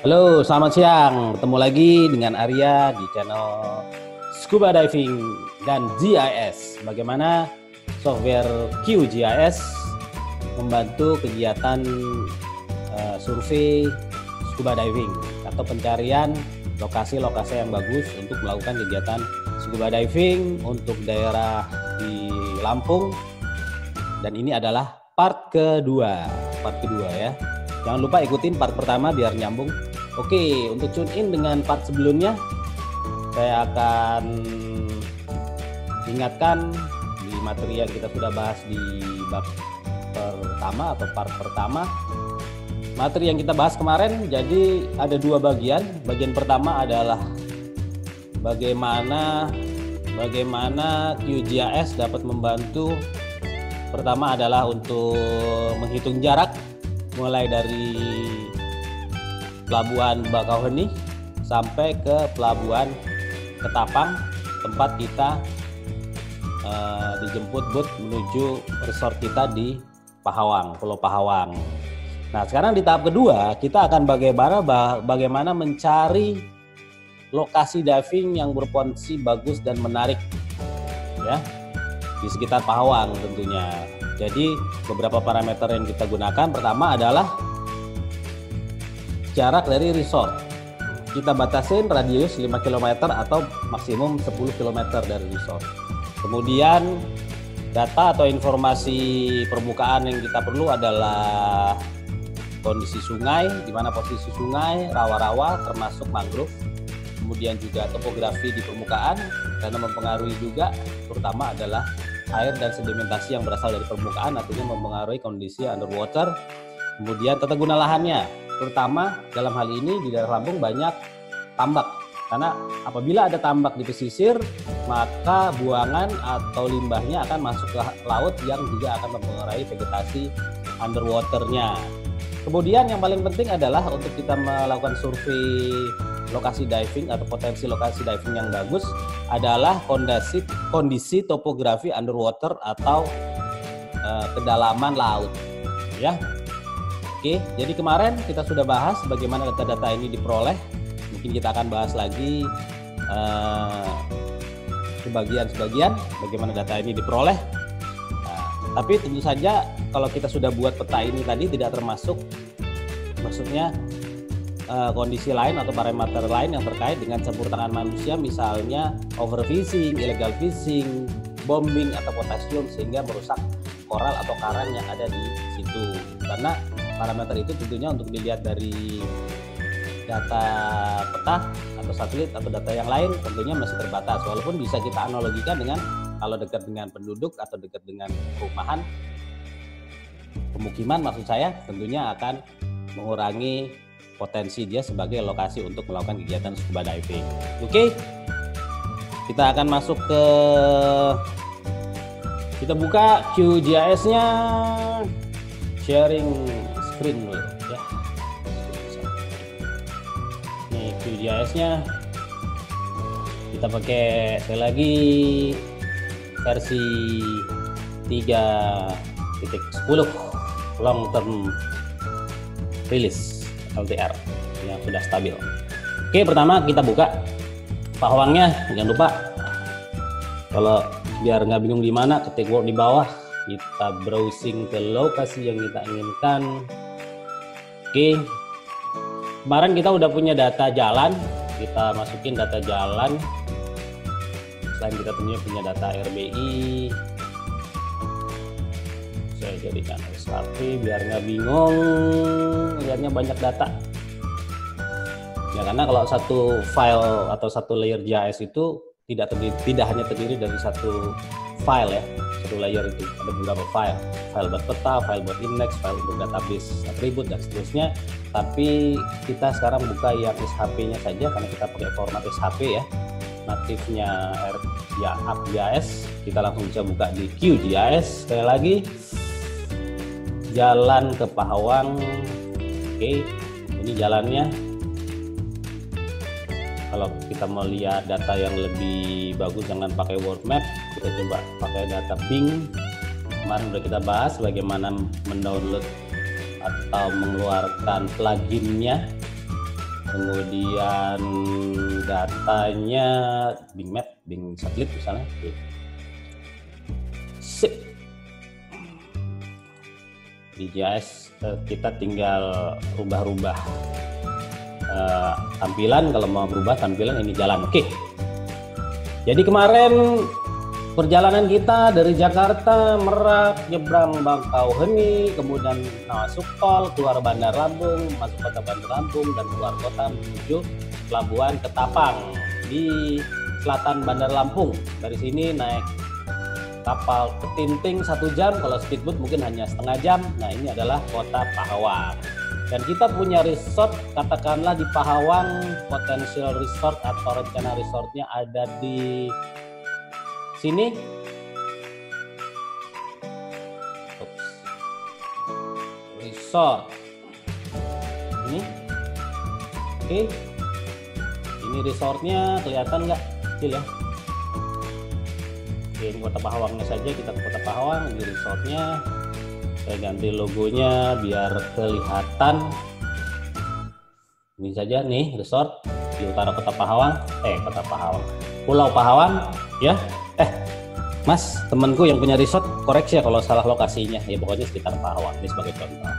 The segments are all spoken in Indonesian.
Halo, selamat siang. Bertemu lagi dengan Arya di channel Scuba Diving dan GIS. Bagaimana software QGIS membantu kegiatan survei scuba diving atau pencarian lokasi-lokasi yang bagus untuk melakukan kegiatan scuba diving untuk daerah di Lampung. Dan ini adalah part kedua ya. Jangan lupa ikutin part pertama biar nyambung. Oke, untuk tune in dengan part sebelumnya, saya akan ingatkan di materi yang kita sudah bahas di bab pertama atau part pertama. Materi yang kita bahas kemarin, jadi ada dua bagian. Bagian pertama adalah bagaimana QGIS dapat membantu. Pertama adalah untuk menghitung jarak, mulai dari Pelabuhan Bakauheni sampai ke Pelabuhan Ketapang, tempat kita dijemput boot menuju resort kita di Pahawang, Pulau Pahawang. Nah, sekarang di tahap kedua kita akan bagaimana mencari lokasi diving yang berpotensi bagus dan menarik, ya, di sekitar Pahawang tentunya. Jadi beberapa parameter yang kita gunakan, pertama adalah jarak dari resort. Kita batasin radius 5 km atau maksimum 10 km dari resort. Kemudian data atau informasi permukaan yang kita perlu adalah kondisi sungai, di mana posisi sungai, rawa-rawa termasuk mangrove. Kemudian juga topografi di permukaan, karena mempengaruhi juga terutama adalah air dan sedimentasi yang berasal dari permukaan, artinya mempengaruhi kondisi underwater. Kemudian tata guna lahannya, terutama dalam hal ini di daerah Lampung banyak tambak, karena apabila ada tambak di pesisir maka buangan atau limbahnya akan masuk ke laut yang juga akan mempengaruhi vegetasi underwaternya. Kemudian yang paling penting adalah untuk kita melakukan survei lokasi diving atau potensi lokasi diving yang bagus adalah kondisi topografi underwater atau kedalaman laut, ya. Oke, jadi kemarin kita sudah bahas bagaimana data-data ini diperoleh. Mungkin kita akan bahas lagi sebagian bagaimana data ini diperoleh. Nah, tapi tentu saja kalau kita sudah buat peta ini tadi tidak termasuk, maksudnya kondisi lain atau parameter lain yang terkait dengan campur tangan manusia, misalnya overfishing, illegal fishing, bombing atau potasium sehingga merusak koral atau karang yang ada di situ. Karena parameter itu tentunya untuk dilihat dari data peta atau satelit atau data yang lain tentunya masih terbatas, walaupun bisa kita analogikan dengan kalau dekat dengan penduduk atau dekat dengan pemukiman maksud saya, tentunya akan mengurangi potensi dia sebagai lokasi untuk melakukan kegiatan scuba diving. Oke, kita akan masuk ke, kita buka QGIS-nya, sharing screen dulu ya. Ini QGIS-nya kita pakai sekali lagi versi 3.10 long term release LTR yang sudah stabil. Oke, pertama kita buka Pahawangnya. Jangan lupa kalau biar nggak bingung di mana, ketik word di bawah, kita browsing ke lokasi yang kita inginkan. Oke, kemarin kita udah punya data jalan, kita masukin data jalan. Selain kita punya data RBI, saya jadikan SHP biar nggak bingung, lihatnya banyak data. Ya, karena kalau satu file atau satu layer GIS itu tidak hanya terdiri dari satu file ya, satu layer itu ada beberapa file buat peta, file buat index, file untuk database atribut dan seterusnya. Tapi kita sekarang buka yang SHP-nya saja karena kita pakai format SHP ya, natifnya ArcGIS. Kita langsung bisa buka di QGIS. Sekali lagi, jalan ke Pahawang. Oke, ini jalannya. Kalau kita mau lihat data yang lebih bagus, jangan pakai world map, kita coba pakai data Bing. Kemarin udah kita bahas bagaimana mendownload atau mengeluarkan pluginnya kemudian datanya Bing Map, Bing satelit misalnya. Oke. Sip. Di GIS kita tinggal rubah-rubah tampilan. Kalau mau berubah tampilan ini jalan. Oke. Jadi kemarin perjalanan kita dari Jakarta, Merak, nyebrang Bakauheni, kemudian masuk tol, keluar Bandar Lampung, masuk kota Bandar Lampung, dan keluar kota menuju Pelabuhan Ketapang di selatan Bandar Lampung. Dari sini naik kapal Ketinting 1 jam, kalau speedboat mungkin hanya setengah jam. Nah, ini adalah kota Pahawang. Dan kita punya resort, katakanlah di Pahawang, potential resort atau rencana resortnya ada di sini. Oops. Resort ini. Oke. Ini resortnya kelihatan nggak? Kecil ya. Oke, ini kota Pahawangnya saja, kita ke kota Pahawang. Ini resortnya. Saya ganti logonya biar kelihatan. Ini saja nih resort di utara kota Pahawang. Kota Pahawang. Pulau Pahawang ya. Mas, temanku yang punya resort, koreksi ya kalau salah lokasinya. Ya pokoknya sekitar Pahawang, ini sebagai contoh.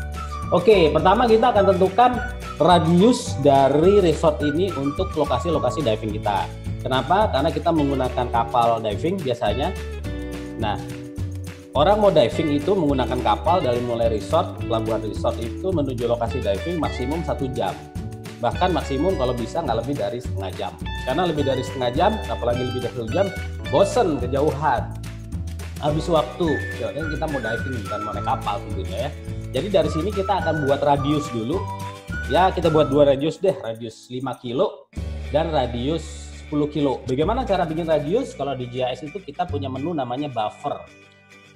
Oke, pertama kita akan tentukan radius dari resort ini untuk lokasi-lokasi diving kita. Kenapa? Karena kita menggunakan kapal diving biasanya. Nah, orang mau diving itu menggunakan kapal dari mulai resort, pelabuhan resort itu menuju lokasi diving maksimum 1 jam. Bahkan maksimum kalau bisa nggak lebih dari setengah jam. Karena lebih dari setengah jam, apalagi lebih dari 1 jam, bosen, kejauhan, habis waktu. Jadi kita mau diving bukan mau naik kapal tentunya ya. Jadi dari sini kita akan buat radius dulu. Ya kita buat 2 radius deh, radius 5 kilo dan radius 10 kilo. Bagaimana cara bikin radius? Kalau di GIS itu kita punya menu namanya buffer.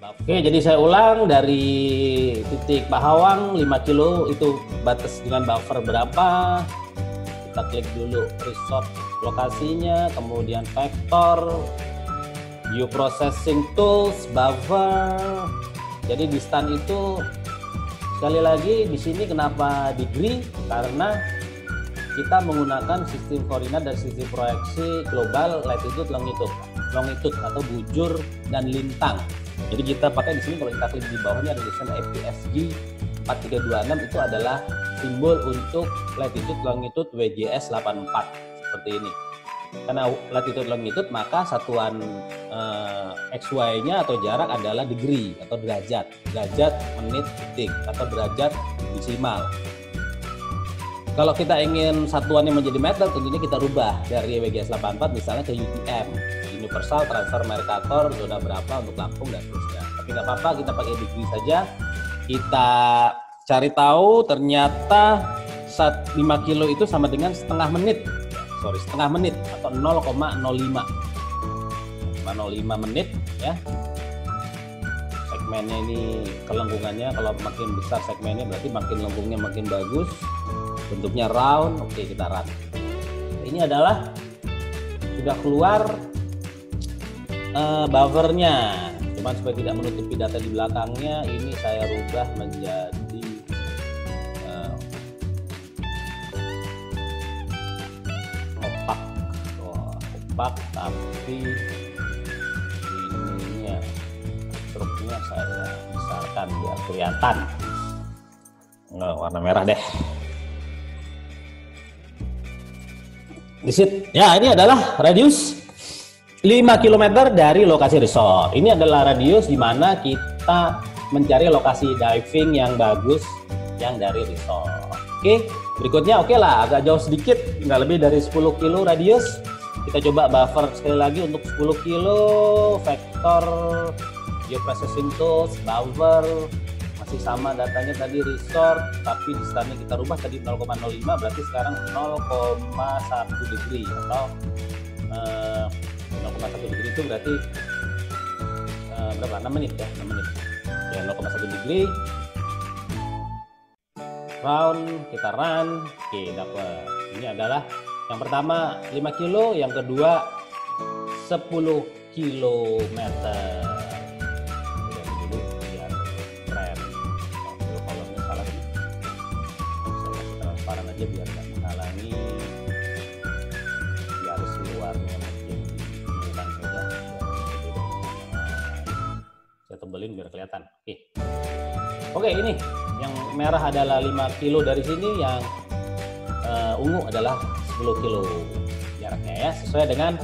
Oke, jadi saya ulang dari titik Pahawang 5 kilo itu batas dengan buffer berapa. Kita klik dulu resort lokasinya, kemudian vektor, view processing tools, buffer. Jadi di stand itu sekali lagi di sini kenapa degree? Karena kita menggunakan sistem koordinat dan sistem proyeksi global latitude longitude atau bujur dan lintang. Jadi kita pakai di sini, kalau kita klik di bawahnya ada tulisan APSG 4326 itu adalah simbol untuk latitude longitude WGS 84 seperti ini. Karena latitude longitude maka satuan XY-nya atau jarak adalah degree atau derajat, menit, detik atau derajat desimal. Kalau kita ingin satuannya menjadi meter, tentunya kita rubah dari WGS 84 misalnya ke UTM, Universal Transfer Mercator, zona berapa untuk Lampung dan seterusnya. Tapi nggak apa-apa, kita pakai degree saja. Kita cari tahu ternyata 5 kilo itu sama dengan setengah menit atau 0,05 menit ya. Segmennya ini kelengkungannya, kalau makin besar segmennya berarti makin lengkungnya makin bagus. Bentuknya round. Oke, kita run. Ini adalah sudah keluar buffernya. Cuman supaya tidak menutupi data di belakangnya, ini saya rubah menjadi opak, tapi ininya struknya saya besarkan biar kelihatan. Warna merah deh. Disit. Ya, ini adalah radius 5 km dari lokasi resort. Ini adalah radius di mana kita mencari lokasi diving yang bagus yang dari resort. Oke, berikutnya oke lah, agak jauh sedikit, nggak lebih dari 10 kilo radius. Kita coba buffer sekali lagi untuk 10 kilo, vektor, geoprocessing tools, buffer, masih sama datanya tadi resort, tapi di standnya kita rubah tadi 0,05, berarti sekarang 0,1 degree atau 0,1 degree itu berarti berapa? 6 menit ya, 6 menit. Ya 0,1 degree. Round, kita run. Oke, dapat. Ini adalah yang pertama 5 kilo, yang kedua 10 kilometer. Dulu biar keren. Kalau misalnya saya kasih transparan aja biar nggak menghalangi tebelin biar kelihatan. Oke, ini yang merah adalah 5 kilo dari sini, yang ungu adalah 10 kilo jaraknya ya, sesuai dengan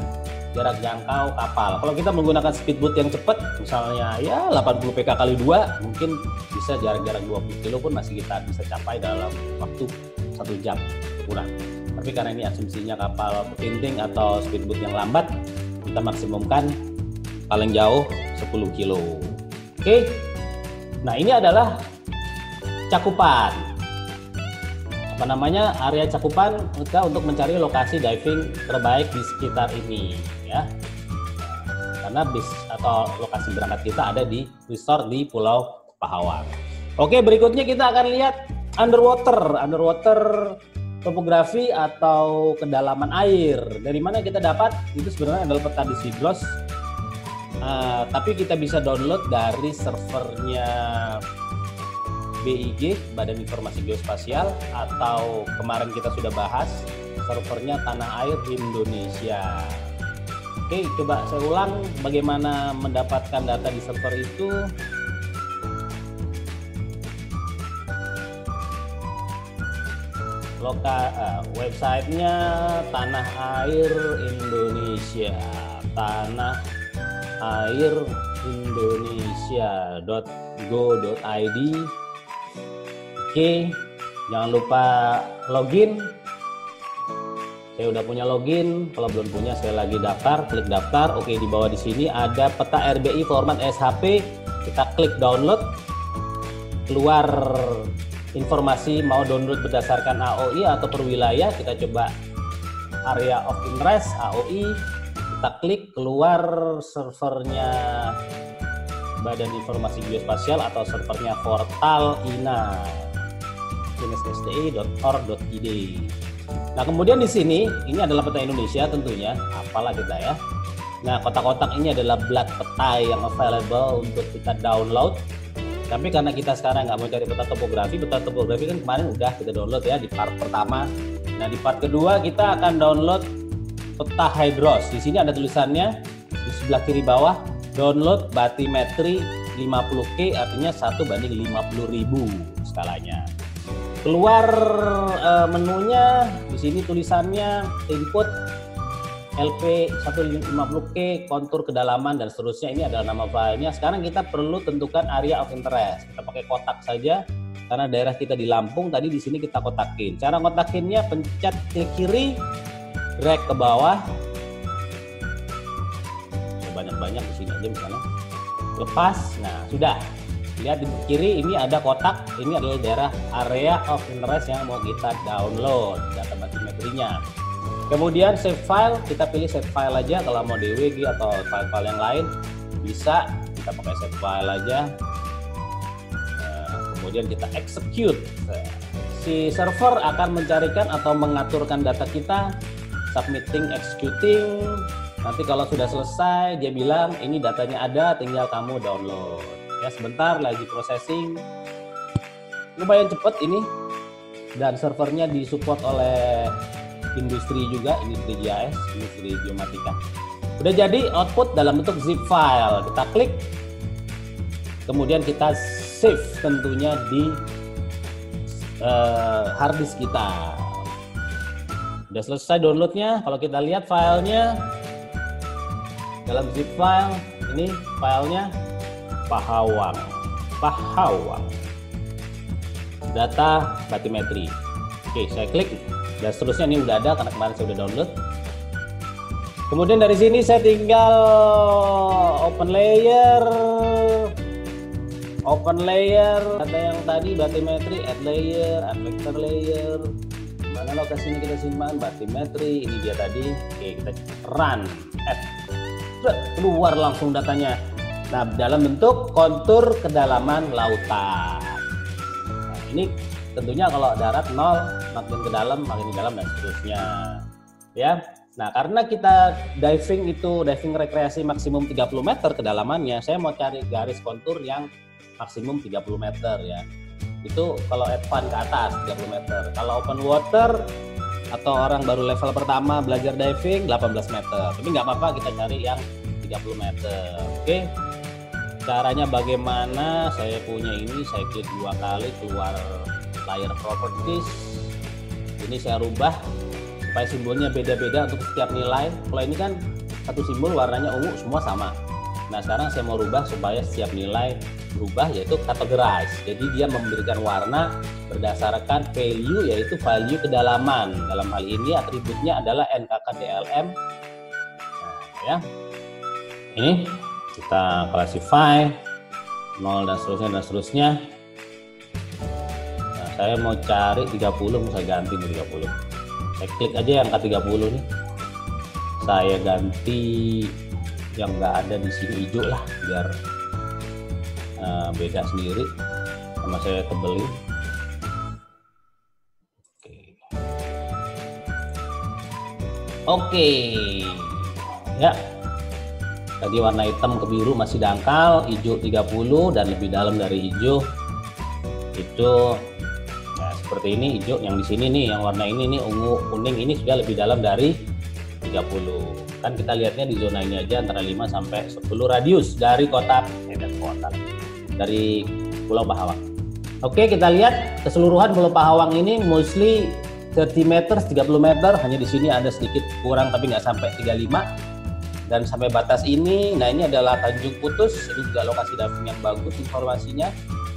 jarak jangkau kapal. Kalau kita menggunakan speedboat yang cepat, misalnya ya 80 PK kali 2, mungkin bisa jarak-jarak 20 kilo pun masih kita bisa capai dalam waktu 1 jam kurang. Tapi karena ini asumsinya kapal petinting atau speedboat yang lambat, kita maksimumkan paling jauh 10 kilo. Oke. Nah, ini adalah cakupan. Apa namanya? Area cakupan kita untuk mencari lokasi diving terbaik di sekitar ini ya. Karena bis atau lokasi berangkat kita ada di resort di Pulau Pahawang. Oke, berikutnya kita akan lihat underwater topografi atau kedalaman air. Dari mana kita dapat? Itu sebenarnya adalah peta di Seagross. Tapi kita bisa download dari servernya BIG, Badan Informasi Geospasial, atau kemarin kita sudah bahas servernya Tanah Air Indonesia. Oke, coba saya ulang bagaimana mendapatkan data di server itu. Websitenya Tanah Air Indonesia, tanahairindonesia.go.id. Oke, jangan lupa login. Saya udah punya login. Kalau belum punya, saya lagi daftar. Klik daftar. Oke, di bawah di sini ada peta RBI format SHP. Kita klik download. Keluar informasi mau download berdasarkan AOI atau per wilayah. Kita coba area of interest AOI. Kita klik, keluar servernya Badan Informasi Geospasial atau servernya portal INA, inssti.or.id. Nah, kemudian di sini ini adalah peta Indonesia tentunya, apalah kita ya. Nah, kotak-kotak ini adalah plat peta yang available untuk kita download. Tapi karena kita sekarang nggak mau cari peta topografi kan kemarin udah kita download ya di part pertama. Nah, di part kedua kita akan download peta Hydros. Di sini ada tulisannya di sebelah kiri bawah, download bathymetry 50K, artinya 1:50.000 skalanya. Keluar menunya, di sini tulisannya input LP 150K, kontur kedalaman dan seterusnya. Ini adalah nama filenya. Sekarang kita perlu tentukan area of interest. Kita pakai kotak saja karena daerah kita di Lampung. Tadi di sini kita kotakin. Cara kotakinnya pencet klik kiri, drag ke bawah. Banyak-banyak di sini aja misalnya. Lepas. Nah, sudah. Lihat di kiri ini ada kotak. Ini adalah daerah area of interest yang mau kita download data bathymetry-nya. Kemudian save file, kita pilih save file aja. Kalau mau DWG atau file-file yang lain bisa, kita pakai save file aja. Kemudian kita execute. Si server akan mencarikan atau mengaturkan data kita, submitting, executing. Nanti kalau sudah selesai, dia bilang ini datanya ada, tinggal kamu download. Ya, sebentar lagi processing. Lumayan cepat ini. Dan servernya disupport oleh industri juga, industri GIS, industri geomatika. Udah jadi output dalam bentuk zip file. Kita klik, kemudian kita save tentunya di hard disk kita. Udah selesai downloadnya. Kalau kita lihat filenya dalam zip file, ini filenya Pahawang. Data bathymetry. Oke, saya klik. Dan seterusnya ini udah ada karena kemarin saya udah download. Kemudian dari sini saya tinggal open layer, data yang tadi bathymetry, add layer, add vector layer. Mana lokasinya kita simpan? Bathymetry, ini dia tadi. Oke, kita run, add, keluar langsung datanya. Nah, dalam bentuk kontur kedalaman lautan. Nah, ini tentunya kalau darat 0, makin ke dalam dan seterusnya. Ya. Nah, karena kita diving rekreasi maksimum 30 meter kedalamannya, saya mau cari garis kontur yang maksimum 30 meter ya. Itu kalau advance ke atas 30 meter. Kalau open water atau orang baru level pertama belajar diving 18 meter. Tapi nggak apa-apa, kita cari yang 30 meter. Oke. Caranya bagaimana? Saya punya ini, saya klik 2 kali keluar layer properties. Ini saya rubah supaya simbolnya beda-beda untuk setiap nilai. Kalau ini kan satu simbol warnanya ungu semua sama. Nah sekarang saya mau rubah supaya setiap nilai berubah, yaitu categorize. Jadi dia memberikan warna berdasarkan value, yaitu value kedalaman. Dalam hal ini atributnya adalah NKK-DLM. Nah, ya. Ini kita classify 0 dan seterusnya. Nah, saya mau cari 30, saya ganti di 30. Saya klik aja yang K30 nih. Saya ganti yang nggak ada di sini hijau lah, biar beda sendiri. Sama saya tebelin. Oke. Ya. Tadi warna hitam ke biru masih dangkal, hijau 30 dan lebih dalam dari hijau. Itu nah, seperti ini hijau, yang di sini nih yang warna ini nih ungu kuning ini sudah lebih dalam dari 30. Kan kita lihatnya di zona ini aja antara 5 sampai 10 radius dari kotak dari Pulau Pahawang. Oke, kita lihat keseluruhan Pulau Pahawang ini mostly 30 meter, 30 meter, hanya di sini ada sedikit kurang tapi nggak sampai 35. Dan sampai batas ini, nah ini adalah Tanjung Putus, ini juga lokasi diving yang bagus informasinya,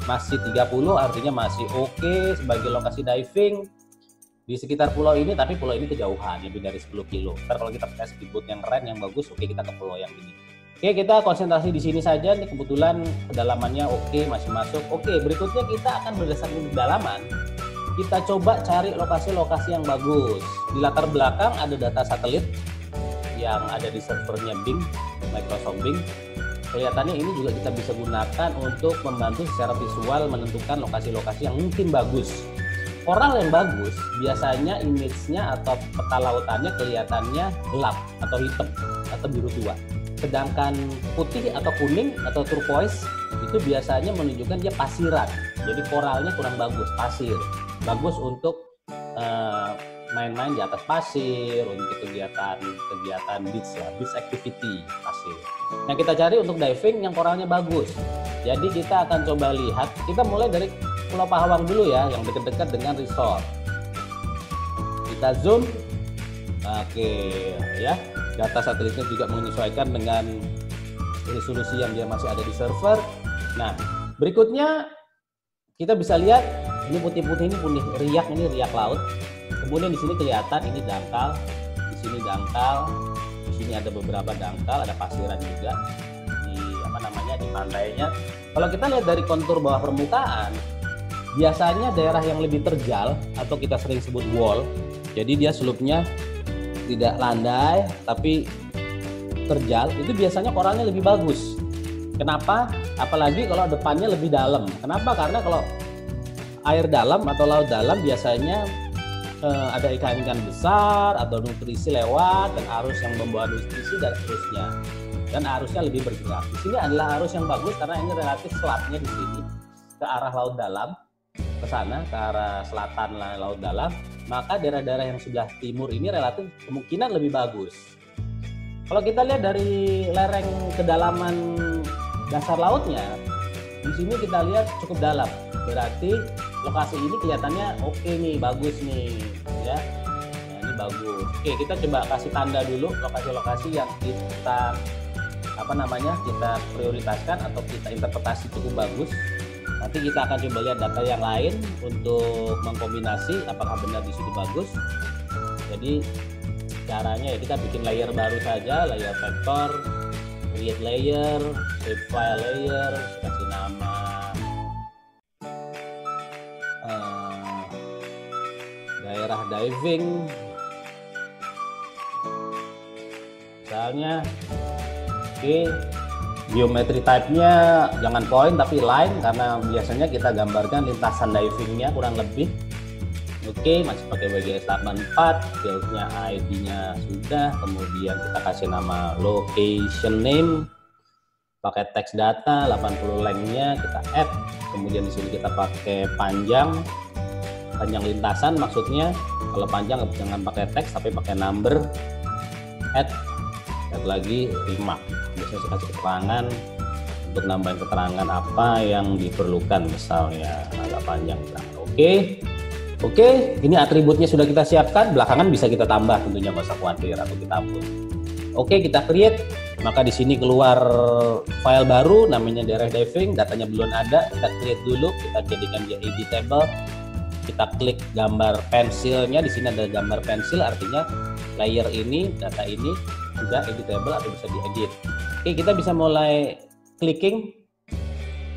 masih 30 artinya masih oke sebagai lokasi diving di sekitar pulau ini, tapi pulau ini kejauhan lebih dari 10 kilo. Ntar kalau kita pakai speedboat yang keren, yang bagus, oke kita ke pulau yang ini. Oke, kita konsentrasi di sini saja. Ini kebetulan kedalamannya oke, masih masuk. Oke, berikutnya kita akan berdasarkan kedalaman. Kita coba cari lokasi-lokasi yang bagus. Di latar belakang ada data satelit yang ada di servernya Bing, Microsoft Bing. Kelihatannya ini juga kita bisa gunakan untuk membantu secara visual menentukan lokasi-lokasi yang mungkin bagus. Koral yang bagus biasanya image-nya atau peta lautannya kelihatannya gelap atau hitam atau biru tua. Sedangkan putih atau kuning atau turquoise itu biasanya menunjukkan dia pasiran. Jadi koralnya kurang bagus, pasir. Bagus untuk main-main di atas pasir, untuk kegiatan beach ya, beach activity pasir. Nah kita cari untuk diving yang koralnya bagus. Jadi kita akan coba lihat, kita mulai dari Pulau Pahawang dulu ya, yang dekat-dekat dengan resort. Kita zoom, oke ya. Data satelitnya juga menyesuaikan dengan resolusi yang dia masih ada di server. Nah, berikutnya kita bisa lihat ini putih-putih ini riak, ini riak laut. Kemudian di sini kelihatan ini dangkal, di sini dangkal, di sini ada beberapa dangkal, ada pasiran juga di di pantainya. Kalau kita lihat dari kontur bawah permukaan, biasanya daerah yang lebih terjal atau kita sering sebut wall, jadi dia selupnya tidak landai tapi terjal, itu biasanya koralnya lebih bagus. Kenapa? Apalagi kalau depannya lebih dalam. Kenapa? Karena kalau air dalam atau laut dalam biasanya ada ikan-ikan besar atau nutrisi lewat dan arus yang membawa nutrisi dan seterusnya. Dan arusnya lebih bergerak. Di sini adalah arus yang bagus karena ini relatif selatnya di sini ke arah laut dalam, ke sana ke arah selatan laut dalam. Maka daerah-daerah yang sebelah timur ini relatif kemungkinan lebih bagus. Kalau kita lihat dari lereng kedalaman dasar lautnya, di sini kita lihat cukup dalam. Berarti lokasi ini kelihatannya oke nih, bagus nih, ya. Nah, ini bagus. Oke, kita coba kasih tanda dulu lokasi-lokasi yang kita kita prioritaskan atau kita interpretasi cukup bagus. Nanti kita akan coba lihat data yang lain untuk mengkombinasi apakah benar di situ bagus. Jadi caranya ya kita bikin layer baru saja, layer vektor, create layer, save file layer, kasih nama daerah diving, misalnya. Oke, geometri type-nya jangan point tapi line karena biasanya kita gambarkan lintasan divingnya kurang lebih. Oke, masih pakai WGS 84, field-nya ID-nya sudah, kemudian kita kasih nama location name, pakai text data 80 length-nya kita add, kemudian di sini kita pakai panjang lintasan maksudnya. Kalau panjang jangan pakai teks tapi pakai number, add lagi 5. Biasanya saya kasih keterangan untuk nambahin keterangan apa yang diperlukan, misalnya agak panjang. Oke, ini atributnya sudah kita siapkan, belakangan bisa kita tambah tentunya, nggak usah khawatir atau kita hapus. Oke, kita create, maka di sini keluar file baru namanya daerah diving, datanya belum ada, kita create dulu, kita jadikan dia editable. Kita klik gambar pensilnya, di sini ada gambar pensil, artinya layer ini, data ini sudah editable atau bisa diedit. Oke, kita bisa mulai clicking,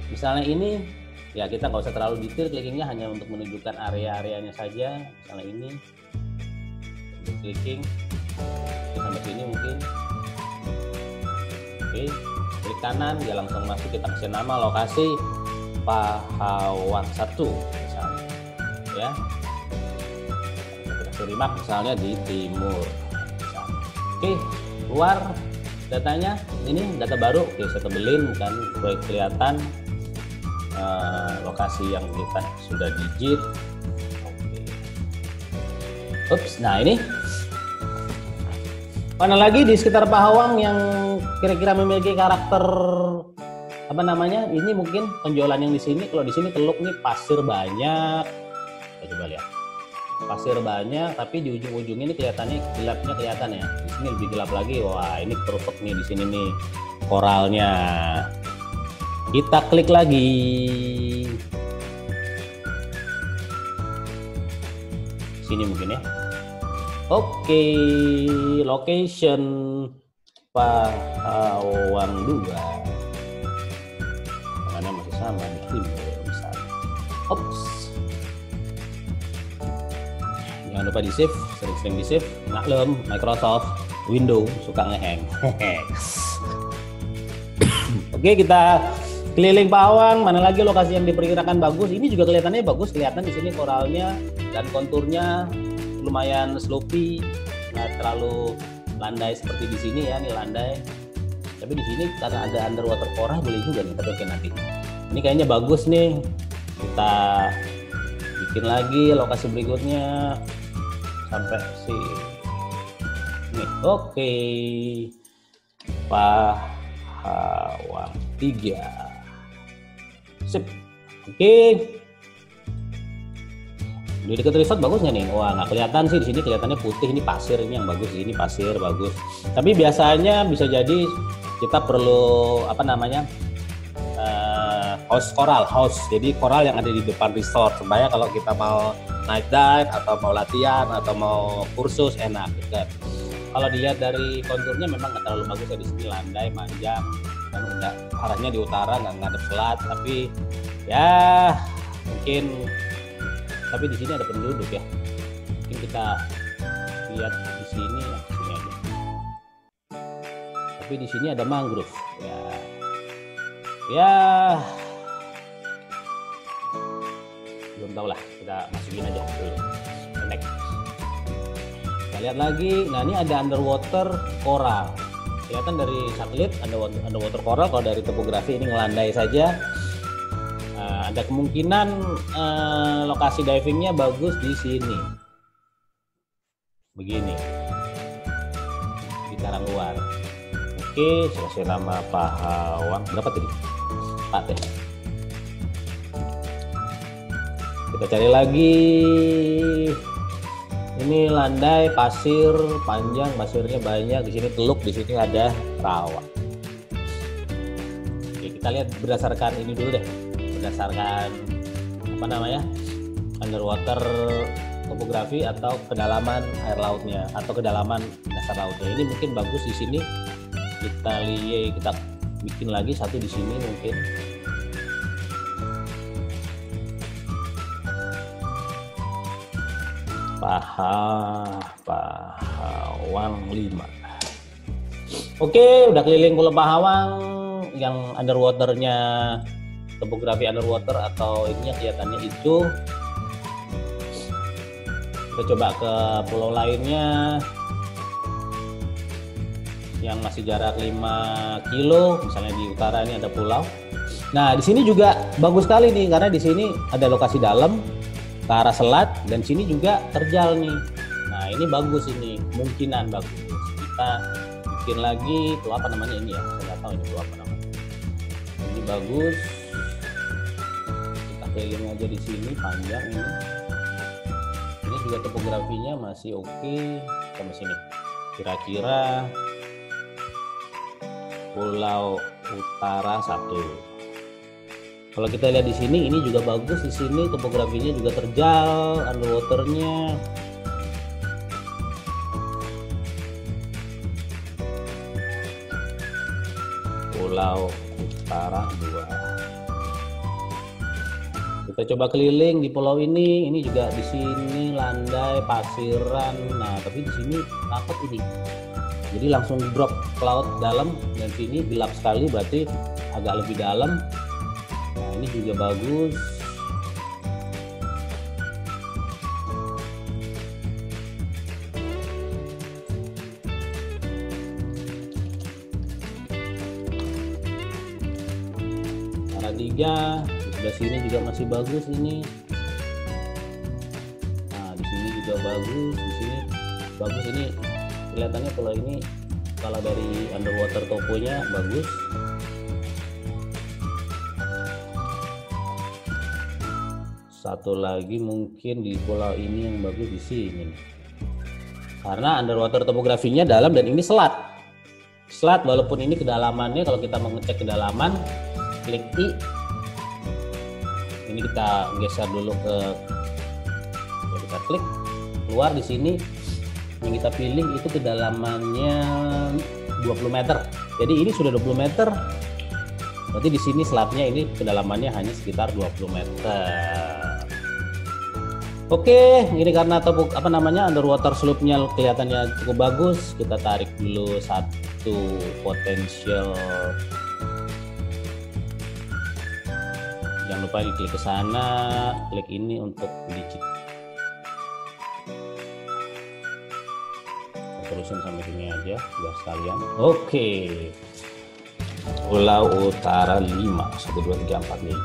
misalnya ini. Ya, kita nggak usah terlalu detail clickingnya, hanya untuk menunjukkan area-areanya saja. Misalnya ini, clicking sampai sini mungkin. Oke, klik kanan, dia langsung masuk. Kita kasih nama lokasi Pahawan 1 misalnya, ya. Kita kasih map misalnya di timur. Misalnya. Oke, keluar datanya. Ini data baru. Oke, saya tebelin kan supaya kelihatan. Lokasi yang kita sudah digit. Ups, nah ini mana lagi di sekitar Pahawang yang kira-kira memiliki karakter apa namanya? Ini mungkin penjualan yang di sini. Kalau di sini Teluk nih pasir banyak. Kita coba lihat. Pasir banyak, tapi di ujung-ujung ini kelihatannya gelapnya kelihatan ya. Di sini lebih gelap lagi. Wah, ini perfect nih di sini nih koralnya. Kita klik lagi. Sini mungkin ya. Oke, location Pahawang 2. Mana masih sama di timur misalnya. Ops. Jangan lupa di save, sering-sering di save. Maklum, Microsoft Windows suka ngehang. Oke, kita keliling Pahawang, mana lagi lokasi yang diperkirakan bagus. Ini juga kelihatannya bagus, kelihatan di sini koralnya dan konturnya lumayan slopey, nggak terlalu landai seperti di sini ya, nih landai. Tapi di sini karena ada underwater coral boleh juga nih, tapi oke nanti. Ini kayaknya bagus nih. Kita bikin lagi lokasi berikutnya sampai sini. Oke. Pahawang 3. Sip. Oke. Di dekat resort bagus nggak nih? Wah, nggak kelihatan sih di sini, kelihatannya putih. Ini pasir, ini yang bagus. Ini pasir bagus. Tapi biasanya bisa jadi kita perlu apa namanya? House coral, house. Jadi coral yang ada di depan resort supaya kalau kita mau night dive atau mau latihan atau mau kursus enak dekat. Kalau dilihat dari konturnya memang nggak terlalu bagus ya, di sini landai, manjang. Enggak, arahnya di utara, nggak ngadep selat, tapi ya mungkin, tapi di sini ada penduduk ya, mungkin kita lihat di sini aja. Tapi di sini ada mangrove ya belum tahu lah, kita masukin aja dulu. Next, kita lihat lagi. Nah, ini ada underwater coral. Kelihatan dari satelit underwater coral. Kalau dari topografi ini ngelandai saja. Ada kemungkinan lokasi divingnya bagus di sini. Begini. Di Karang Luar. Oke, saya kasih nama Pahawang. Berapa tadi? 4 ya. Kita cari lagi. Ini landai, pasir panjang, pasirnya banyak. Di sini teluk, di sini ada rawa. Oke, kita lihat berdasarkan ini dulu deh. Berdasarkan apa namanya? Underwater topografi atau kedalaman air lautnya atau kedalaman dasar lautnya. Ini mungkin bagus di sini. Kita bikin lagi satu di sini mungkin. Pahawang 5. Oke, udah keliling Pulau Pahawang yang underwaternya, topografi underwater atau ininya kelihatannya itu. Kita coba ke pulau lainnya yang masih jarak 5 kilo, misalnya di utara ini ada pulau. Nah, di sini juga bagus sekali nih karena di sini ada lokasi dalam ke arah selat dan sini juga terjal nih. Nah, ini bagus, ini kemungkinan bagus. Kita bikin lagi tuh apa namanya ini ya, saya nggak tahu ini tuh apa namanya. Ini bagus. Kita keliling aja di sini panjang ini. Ini juga topografinya masih oke sampai sini. Kira-kira Pulau Utara 1. Kalau kita lihat di sini, ini juga bagus. Di sini topografinya juga terjal, underwaternya. Pulau Utara 2. Kita coba keliling di pulau ini juga di sini landai pasiran. Nah, tapi di sini rapat ini. Jadi langsung drop ke laut dalam, dan sini gelap sekali, berarti agak lebih dalam. Nah, ini juga bagus. Salatiga di sebelah sini juga masih bagus ini. Nah, di sini juga bagus, di sini bagus ini. Kelihatannya pulau ini kalau dari underwater toponya bagus. Satu lagi mungkin di pulau ini yang bagus di sini, karena underwater topografinya dalam dan ini selat. Selat walaupun ini kedalamannya, kalau kita mau ngecek kedalaman, klik I. Ini kita geser dulu kita klik keluar di sini. Yang kita pilih itu kedalamannya 20 meter. Jadi ini sudah 20 meter. Berarti di sini selatnya ini kedalamannya hanya sekitar 20 meter. Oke, ini karena underwater slope-nya kelihatannya cukup bagus. Kita tarik dulu satu potensial. Jangan lupa diklik ke sana, klik ini untuk digit. Terusin sampai sini aja biar sekalian. Oke. Pulau Utara 5 1 2 3 4 nih.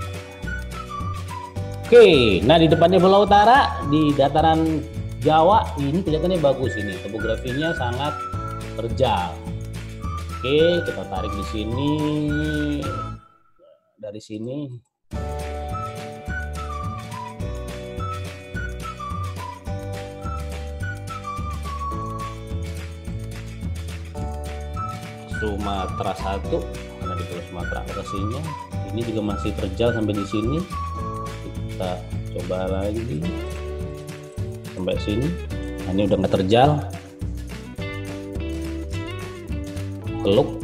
Oke, nah di depannya Pulau Utara di dataran Jawa ini kelihatannya bagus ini. Topografinya sangat terjal. Oke, kita tarik di sini. Dari sini Sumatera 1, karena di Pulau Sumatera atasnya ini juga masih terjal sampai di sini. Kita coba lagi sampai sini. Nah, ini udah nggak terjal. Keluk.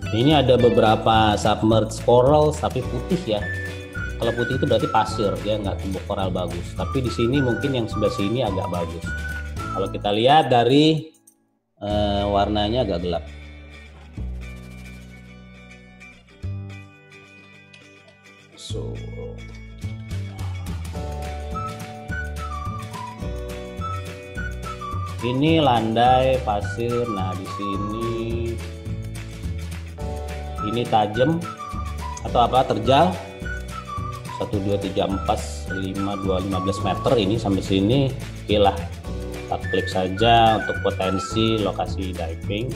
Ini ada beberapa submerged coral tapi putih ya. Kalau putih itu berarti pasir, dia nggak tumbuh koral bagus. Tapi di sini mungkin yang sebelah sini agak bagus. Kalau kita lihat dari warnanya agak gelap. So, ini landai pasir. Nah, di sini ini tajam atau apa terjal. 1 2 3 4 5 2 15 meter ini sampai sini. Oke lah, kita klik saja untuk potensi lokasi diving.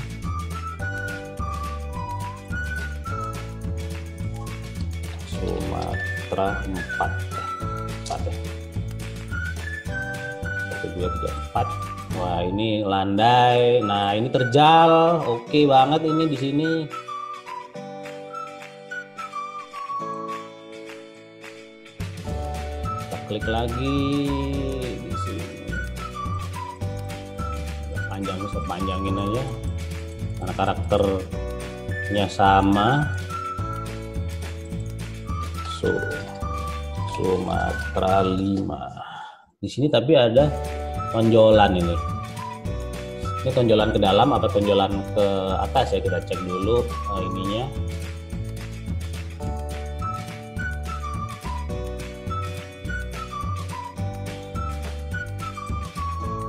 Sumatera 4 ya. 1 2 3 4. Wah, ini landai. Nah, ini terjal. Oke banget ini di sini. Klik lagi di sini. Panjangin aja karena karakternya sama. Sumatera 5. Di sini tapi ada tonjolan ini. Ini tonjolan ke dalam apa tonjolan ke atas ya, kita cek dulu ininya.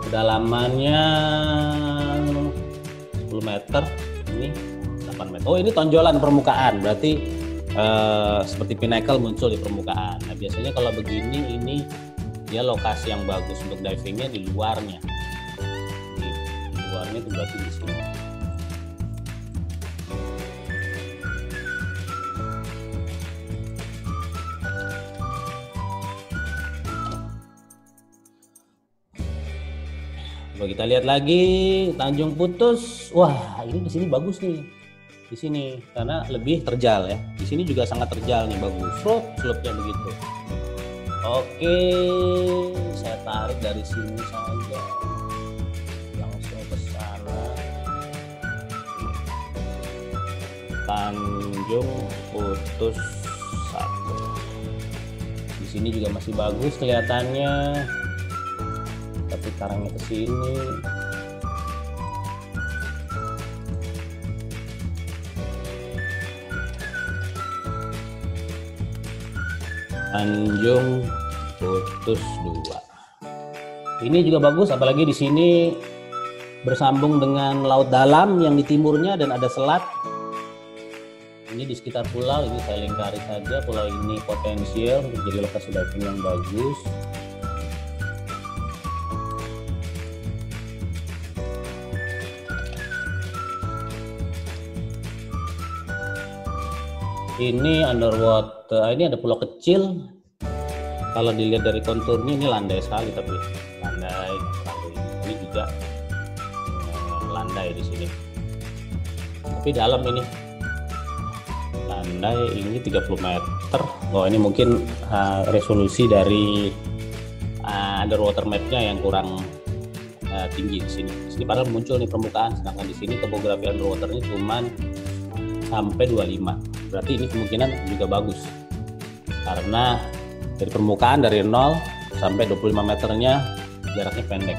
Kedalamannya 10 meter, ini 8 meter. Oh, ini tonjolan permukaan, berarti seperti pinnacle muncul di permukaan. Nah, biasanya kalau begini ini dia lokasi yang bagus untuk divingnya di luarnya. luarnya itu berarti di sini. Coba kita lihat lagi Tanjung Putus. Wah, ini di sini bagus nih. Di sini karena lebih terjal ya. Di sini juga sangat terjal nih, bagus. Slope-nya begitu. Oke, saya tarik dari sini saja. Langsung ke sana. Tanjung Putus 1. Di sini juga masih bagus kelihatannya. Tapi karangnya ke sini. Tanjung Putus 2. Ini juga bagus, apalagi di sini bersambung dengan laut dalam yang di timurnya dan ada selat. Ini di sekitar pulau, ini saya lingkari saja. Pulau ini potensial untuk jadi lokasi diving yang bagus. Ini underwater, ini ada pulau kecil. Kalau dilihat dari konturnya ini landai sekali, tapi landai. Ini juga landai di sini. Tapi dalam ini landai ini 30 meter. Oh, ini mungkin resolusi dari underwater mapnya yang kurang tinggi di sini. Di sini padahal muncul nih permukaan, sedangkan di sini topografi underwaternya cuman sampai 25. Berarti ini kemungkinan juga bagus karena dari permukaan dari 0 sampai 25 meternya jaraknya pendek.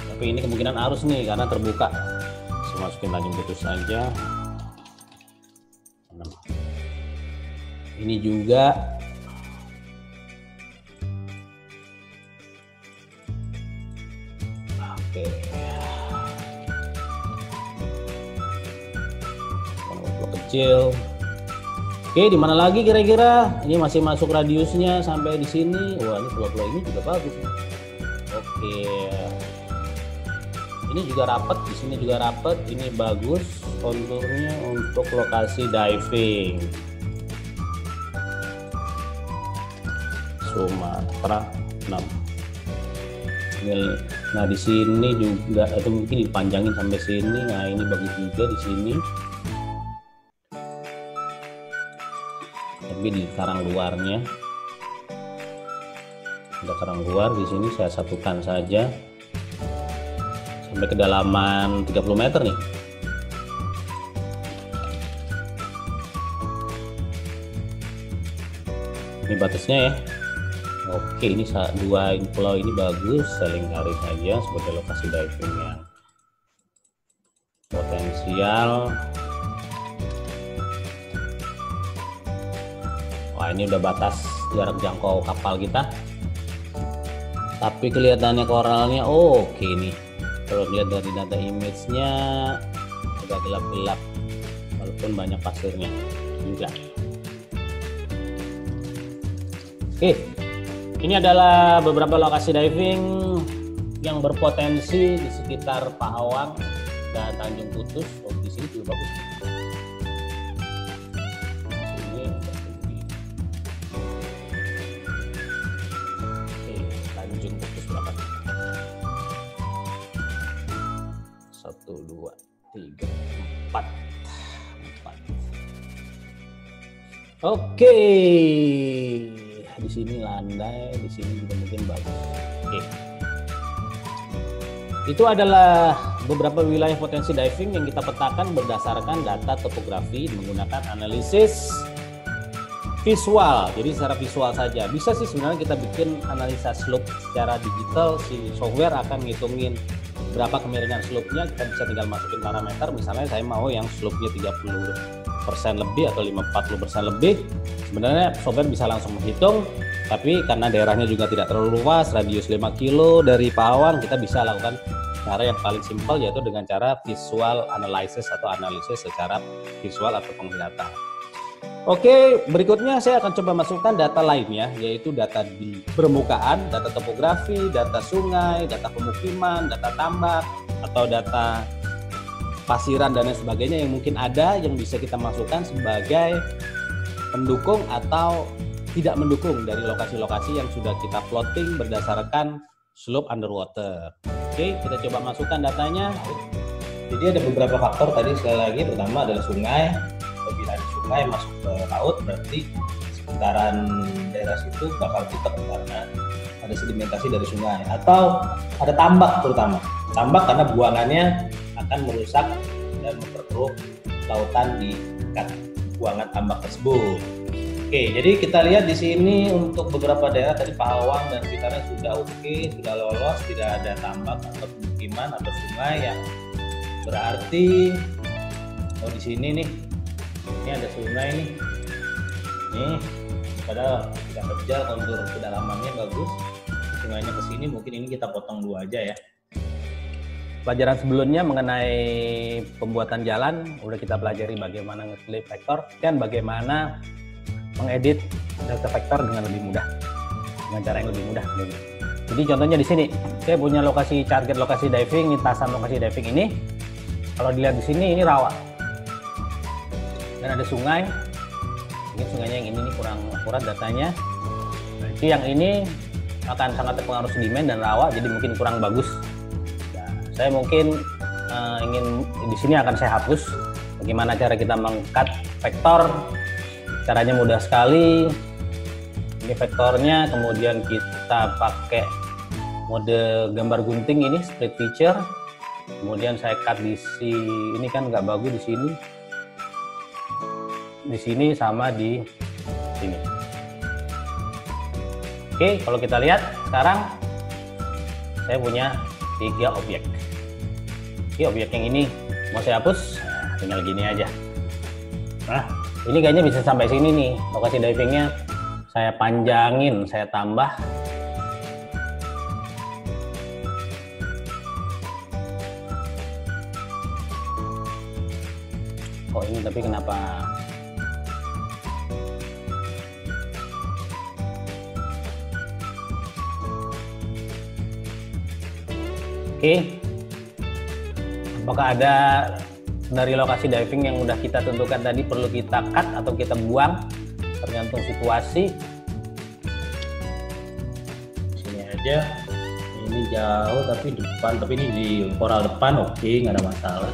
Tapi ini kemungkinan arus nih karena terbuka. Saya masukin Tanjung Putus saja. Ini juga oke. Kecil. Oke, di mana lagi kira-kira? Ini masih masuk radiusnya sampai di sini. Wah, ini pulau-pulau ini juga bagus. Oke. Ini juga rapat, di sini juga rapat. Ini bagus konturnya untuk lokasi diving. Sumatera 6. Nah, di sini juga atau mungkin dipanjangin sampai sini. Nah, ini bagus juga di sini. Tapi di karang luarnya ada karang luar di sini, saya satukan saja sampai kedalaman 30 meter nih. Ini batasnya ya. Oke, ini dua pulau ini bagus, saya lingkari saja sebagai lokasi diving yang potensial. Wah, ini udah batas jarak jangkau kapal kita. Tapi kelihatannya koralnya oke nih. Kalau lihat dari data image-nya agak gelap-gelap, walaupun banyak pasirnya juga. Oke, ini adalah beberapa lokasi diving yang berpotensi di sekitar Pahawang dan Tanjung Putus. Oh, di sini juga bagus. Oke, di sini landai, di sini juga mungkin bagus. Oke, itu adalah beberapa wilayah potensi diving yang kita petakan berdasarkan data topografi menggunakan analisis visual. Jadi secara visual saja. Bisa sih sebenarnya kita bikin analisa slope secara digital. Si software akan ngitungin berapa kemiringan slope-nya. Kita bisa tinggal masukin parameter. Misalnya saya mau yang slope-nya 30% lebih atau 40% lebih. Sebenarnya software bisa langsung menghitung. Tapi karena daerahnya juga tidak terlalu luas, radius 5 kilo dari Pahawang, kita bisa lakukan cara yang paling simpel, yaitu dengan cara visual analysis atau analisis secara visual atau penglihatan. Oke, berikutnya saya akan coba masukkan data lainnya, yaitu data di permukaan, data topografi, data sungai, data pemukiman, data tambak, atau data pasiran dan lain sebagainya yang mungkin ada yang bisa kita masukkan sebagai pendukung atau tidak mendukung dari lokasi-lokasi yang sudah kita plotting berdasarkan slope underwater. Oke, kita coba masukkan datanya. Jadi ada beberapa faktor tadi, sekali lagi, pertama adalah sungai. Apabila ada sungai masuk ke laut, berarti sekitaran daerah situ bakal tutup karena ada sedimentasi dari sungai. Atau ada tambak, terutama tambak karena buangannya akan merusak dan memperkeruh lautan di dekat buangan tambak tersebut. Oke, jadi kita lihat di sini untuk beberapa daerah tadi Pahawang dan sekitarnya sudah oke, sudah lolos, tidak ada tambak atau pemukiman atau sungai, yang berarti di sini nih, ini ada sungai nih, padahal tidak kerja, kontur kedalamannya bagus, sungainya ke sini, mungkin ini kita potong dua aja ya. Pelajaran sebelumnya mengenai pembuatan jalan udah kita pelajari bagaimana nge-slip vektor dan bagaimana mengedit data vektor dengan lebih mudah, dengan cara yang lebih mudah. Jadi contohnya di sini, saya punya lokasi target lokasi diving, lintasan lokasi diving ini. Kalau dilihat di sini, ini rawa dan ada sungai. Mungkin sungainya yang ini nih kurang akurat datanya. Jadi yang ini akan sangat terpengaruh sedimen dan rawa, jadi mungkin kurang bagus. Nah, saya mungkin ingin di sini akan saya hapus. Bagaimana cara kita meng-cut vektor? Caranya mudah sekali. Ini vektornya, kemudian kita pakai mode gambar gunting ini, split feature. Kemudian saya cut di sini, ini kan nggak bagus di sini sama di sini. Oke, kalau kita lihat sekarang saya punya 3 objek. Oke, objek yang ini mau saya hapus, tinggal gini aja. Nah, ini kayaknya bisa sampai sini nih, lokasi divingnya saya panjangin, saya tambah. Oh ini tapi kenapa? Oke, apakah ada dari lokasi diving yang udah kita tentukan tadi perlu kita cut atau kita buang, tergantung situasi. Sini aja, ini jauh tapi depan, tapi ini di koral depan, oke, nggak ada masalah.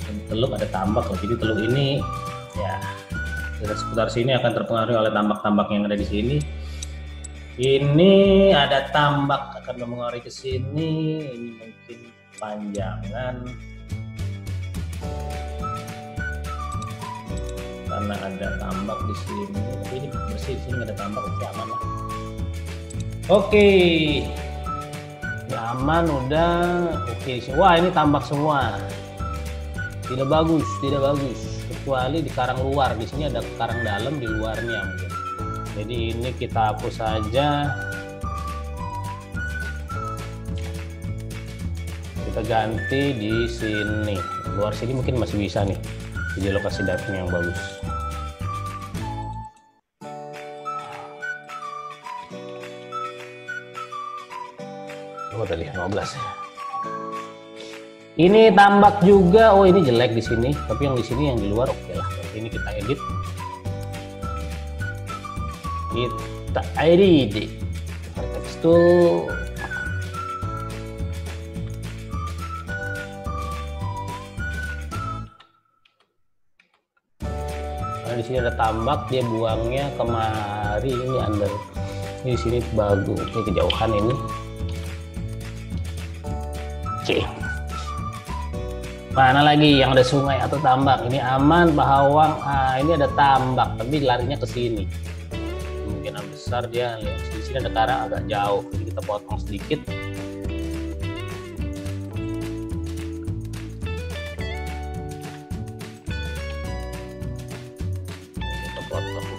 Ini teluk ada tambak loh, jadi teluk ini ya sekitar sini akan terpengaruh oleh tambak-tambak yang ada di sini. Ini ada tambak akan mempengaruhi ke sini, ini mungkin panjangan karena ada tambak di sini, tapi ini bersih, di sini nggak ada tambak, oke, aman lah. Oke, ya, aman udah, oke. Wah ini tambak semua, tidak bagus, kecuali di karang luar. Di sini ada karang dalam, di luarnya mungkin. Jadi ini kita hapus saja. Kita ganti di sini. Luar sini mungkin masih bisa nih. Jadi lokasi diving yang bagus. Oh, tadi 15 ya. Ini tambak juga. Oh, ini jelek di sini. Tapi yang di sini, yang di luar oke lah. Ini kita edit. Kita edit. Vertex tool. Di sini ada tambak, dia buangnya kemari, ini under, di sini bagus, ini kejauhan ini. Oke, mana lagi yang ada sungai atau tambak? Ini aman, Pahawang. Ini ada tambak, tapi larinya ke sini. Kemungkinan besar dia di sini ada karang agak jauh, jadi kita potong sedikit.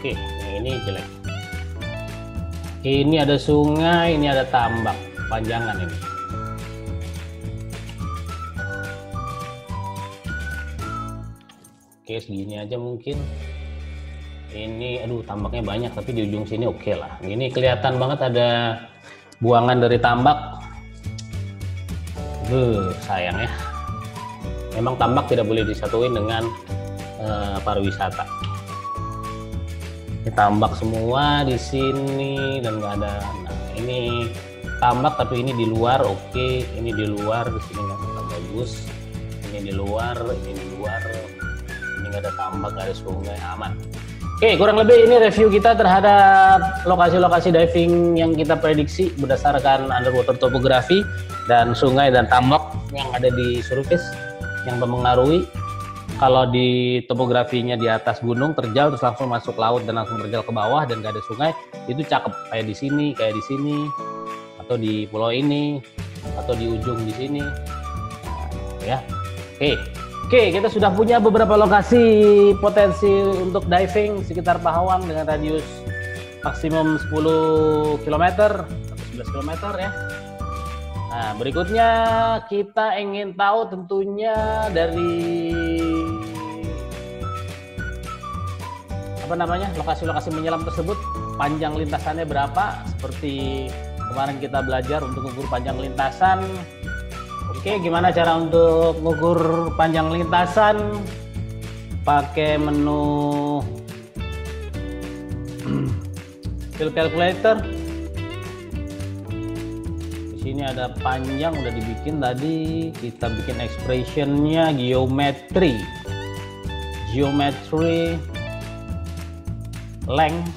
Oke, yang ini jelek. Ini ada sungai, ini ada tambak, panjangan ini. Oke, Oke, segini aja mungkin. Ini, aduh, tambaknya banyak, tapi di ujung sini oke lah. Ini kelihatan banget ada buangan dari tambak. Sayang ya. Memang tambak tidak boleh disatuin dengan pariwisata. Ini tambak semua di sini dan nggak ada. Nah, ini tambak tapi ini di luar, oke. Ini di luar, di sini nggak bagus. Ini di luar, ini di luar. Ini nggak ada tambak, nggak ada sungai, aman. Oke, kurang lebih ini review kita terhadap lokasi-lokasi diving yang kita prediksi berdasarkan underwater topografi dan sungai dan tambak yang ada di surface yang mempengaruhi. Kalau di topografinya di atas gunung terjal terus langsung masuk laut dan langsung terjal ke bawah dan nggak ada sungai, itu cakep kayak di sini, atau di pulau ini, atau di ujung di sini. Nah, ya, Oke, kita sudah punya beberapa lokasi potensi untuk diving sekitar Pahawang dengan radius maksimum 10 km atau 11 km ya. Nah, berikutnya kita ingin tahu tentunya dari lokasi-lokasi menyelam tersebut panjang lintasannya berapa, seperti kemarin kita belajar untuk mengukur panjang lintasan. Oke, gimana cara untuk mengukur panjang lintasan? Pakai menu field calculator. Di sini ada panjang udah dibikin tadi. Kita bikin expressionnya geometry length.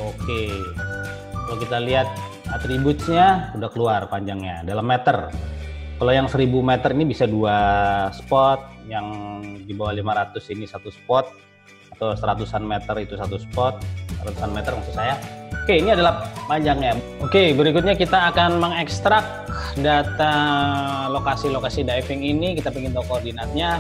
Oke, kalau kita lihat atributnya udah keluar panjangnya dalam meter. Kalau yang 1000 meter ini bisa 2 spot, yang di bawah 500 ini 1 spot, atau 100-an meter itu 1 spot, 100-an meter maksud saya. Oke, ini adalah panjangnya. Oke, berikutnya kita akan mengekstrak data lokasi-lokasi diving ini. Kita ingin tahu koordinatnya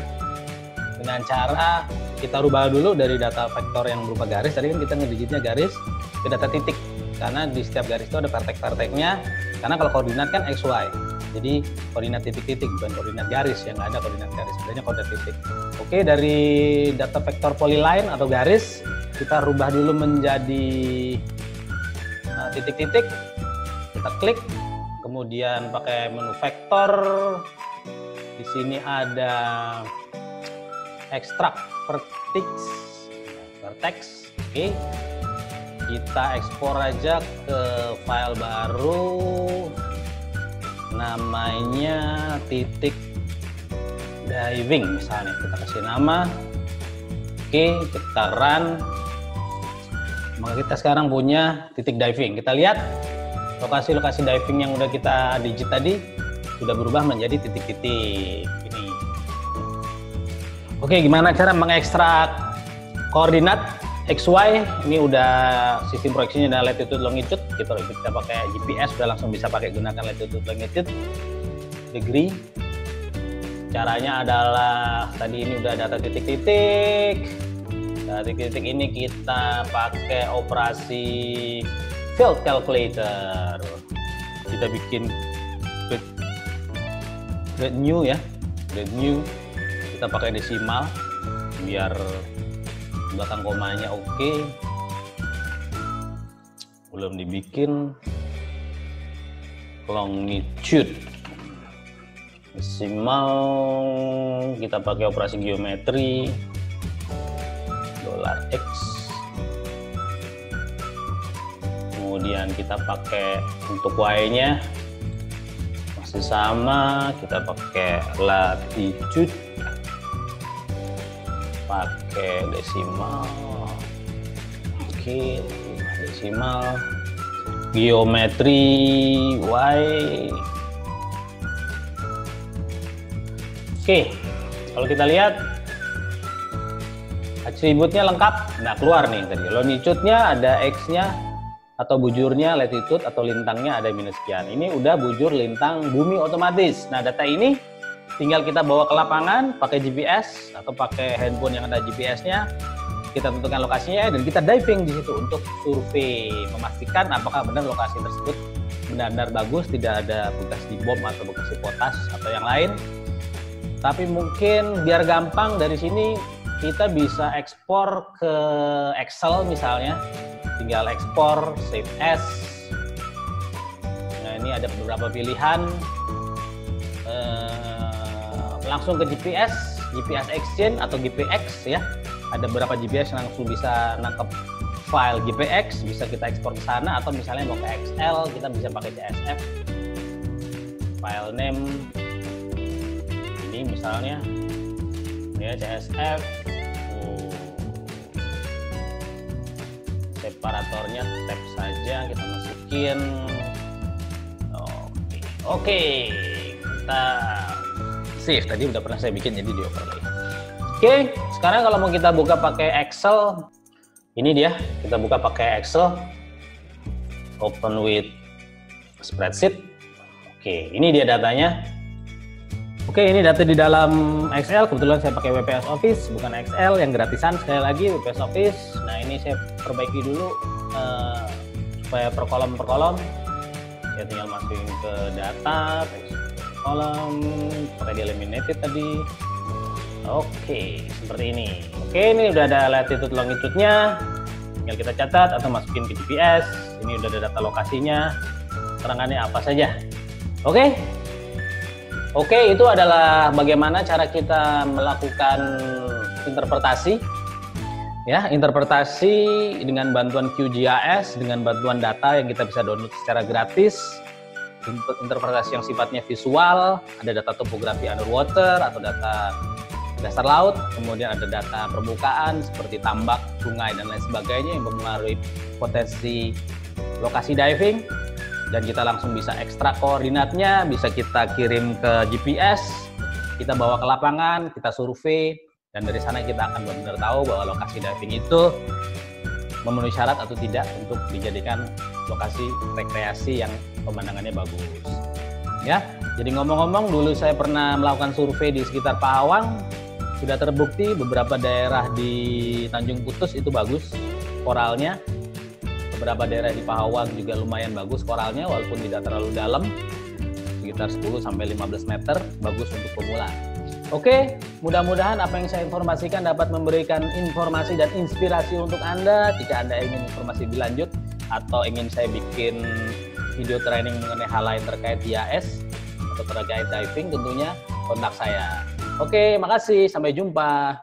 dengan cara kita rubah dulu dari data vektor yang berupa garis. Tadi kan kita ngedigitnya garis ke data titik, karena di setiap garis itu ada vertek-verteknya. Karena kalau koordinat kan XY, jadi koordinat titik-titik bukan koordinat garis, yang nggak ada koordinat garis, sebenarnya koordinat titik. Oke, dari data vektor polyline atau garis kita rubah dulu menjadi titik-titik. Kita klik, kemudian pakai menu vektor. Di sini ada ekstrak vertex. Oke. Kita ekspor aja ke file baru, namanya titik diving misalnya. Kita kasih nama. Oke, kita run. Maka kita sekarang punya titik diving. Kita lihat lokasi-lokasi diving yang udah kita digit tadi sudah berubah menjadi titik-titik ini. Oke, gimana cara mengekstrak koordinat XY? Ini udah sistem proyeksinya dan latitude longitude. Kita pakai GPS, udah langsung bisa pakai gunakan latitude longitude degree. Caranya adalah tadi ini udah data titik-titik. Dari titik ini kita pakai operasi field calculator. Kita bikin grade new ya, grade new. Kita pakai desimal biar belakang komanya oke. Belum dibikin longitude desimal, kita pakai operasi geometri $x, kemudian kita pakai untuk y nya masih sama, kita pakai latitude, pakai desimal. Oke, desimal, geometri y. Oke, kalau kita lihat atributnya lengkap. Nah, keluar nih tadi longitude-nya ada x-nya atau bujurnya, latitude atau lintangnya ada minus sekian. Ini udah bujur lintang bumi otomatis. Nah, data ini tinggal kita bawa ke lapangan pakai GPS atau pakai handphone yang ada GPS-nya. Kita tentukan lokasinya dan kita diving di situ untuk survei, memastikan apakah benar lokasi tersebut benar-benar bagus, tidak ada bekas dibom atau bekas potas atau yang lain. Tapi mungkin biar gampang dari sini kita bisa ekspor ke Excel misalnya. Tinggal ekspor, save as. Nah, ini ada beberapa pilihan. Langsung ke GPS Exchange atau GPX ya. Ada beberapa GPS yang langsung bisa nangkep file GPX, bisa kita ekspor ke sana, atau misalnya mau ke Excel, kita bisa pakai CSF. File name ini misalnya ya CSF. Separatornya tab saja kita masukin. Oke, kita save. Tadi udah pernah saya bikin, jadi di overlay. Oke, sekarang kalau mau kita buka pakai Excel, ini dia. Kita buka pakai Excel. Open with spreadsheet. Oke, ini dia datanya. Oke, ini data di dalam Excel. Kebetulan saya pakai WPS Office, bukan Excel yang gratisan. Sekali lagi WPS Office. Nah, ini saya perbaiki dulu supaya per kolom. Saya tinggal masukin ke data, kolom, pakai eliminated tadi. Oke, seperti ini. Oke, ini udah ada latitude longitude-nya. Tinggal kita catat atau masukin ke GPS. Ini udah ada data lokasinya. Keterangannya apa saja. Oke. Oke, itu adalah bagaimana cara kita melakukan interpretasi. Ya, interpretasi dengan bantuan QGIS, dengan bantuan data yang kita bisa download secara gratis. Interpretasi yang sifatnya visual, ada data topografi underwater atau data dasar laut, kemudian ada data permukaan seperti tambak, sungai, dan lain sebagainya yang mempengaruhi potensi lokasi diving. Dan kita langsung bisa ekstrak koordinatnya, bisa kita kirim ke GPS, kita bawa ke lapangan, kita survei, dan dari sana kita akan benar-benar tahu bahwa lokasi diving itu memenuhi syarat atau tidak untuk dijadikan lokasi rekreasi yang pemandangannya bagus. Ya, jadi ngomong-ngomong, dulu saya pernah melakukan survei di sekitar Pahawang, sudah terbukti beberapa daerah di Tanjung Putus itu bagus koralnya. Beberapa daerah di Pahawang juga lumayan bagus koralnya, walaupun tidak terlalu dalam, sekitar 10-15 meter, bagus untuk pemula. Oke, mudah-mudahan apa yang saya informasikan dapat memberikan informasi dan inspirasi untuk Anda. Jika Anda ingin informasi lebih lanjut atau ingin saya bikin video training mengenai hal lain terkait IAS atau terkait diving, tentunya kontak saya. Oke, makasih. Sampai jumpa.